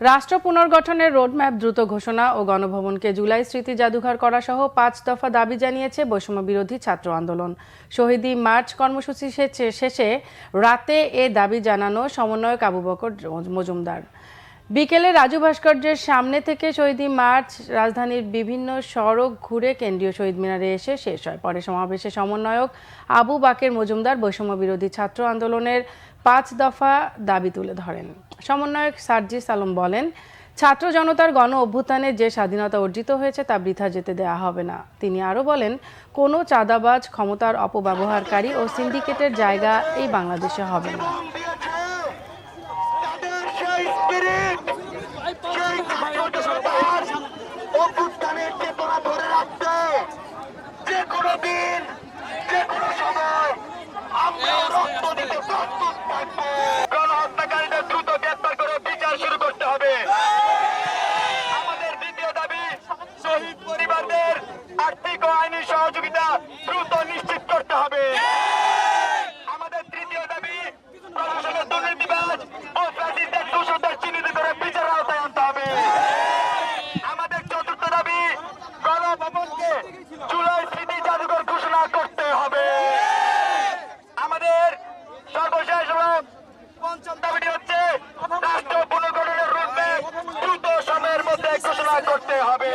রাষ্ট্র পুনর্গঠনের রোডম্যাপ দ্রুত ঘোষণা ও গণভবনকে জুলাই স্মৃতি জাদুঘর করা সহ ৫ দফা দাবি জানিয়েছে বৈষম্য বিরোধী ছাত্র আন্দোলন। শহীদী মার্চ কর্মসূচি শেষে রাতে এ দাবি জানানো সমন্বয়ক আবু বকর মজুমদার। বিকেলে রাজু ভাস্কর্যের সামনে থেকে শহীদী মার্চ রাজধানীর বিভিন্ন সড়ক ঘুরে কেন্দ্রীয় শহীদ মিনারে এসে শেষ হয়। পরে সমাবেশে সমন্বয়ক আবু বাকের মজুমদার বৈষম্য বিরোধী ছাত্র আন্দোলনের ৫ দফা দাবি তুলে ধরেন। সমন্বয়ক সার্জিস আলম বলেন, ছাত্র জনতার গণ অভ্যুত্থানে যে স্বাধীনতা অর্জিত হয়েছে তা বৃথা যেতে দেয়া হবে না। তিনি আরও বলেন, কোনো চাঁদাবাজ, ক্ষমতার অপব্যবহারকারী ও সিন্ডিকেটের জায়গা এই বাংলাদেশে হবে না। গণহত্যাকারীদের দ্রুত গ্রেপ্তার করে বিচার শুরু করতে হবে। আমাদের দ্বিতীয় দাবি, শহীদ পরিবারদের আর্থিক ও আইনি সহযোগিতা দ্রুত নিশ্চিত করতে হবে। আমাদের তৃতীয় দাবি, প্রশাসনের দুর্নীতিবাজ ও ফ্যাসিস্টদের দোষীদের চিহ্নিত করে বিচারের আওতায় আনতে হবে। আমাদের চতুর্থ দাবি, গণভবনকে জুলাই স্মৃতি জাদুঘর ঘোষণা করতে হবে। আমাদের সর্বশেষ এবং পঞ্চম দাবিটি হচ্ছে, রাষ্ট্র পুনর্গঠনের রোডম্যাপ দ্রুত সময়ের মধ্যে ঘোষণা করতে হবে।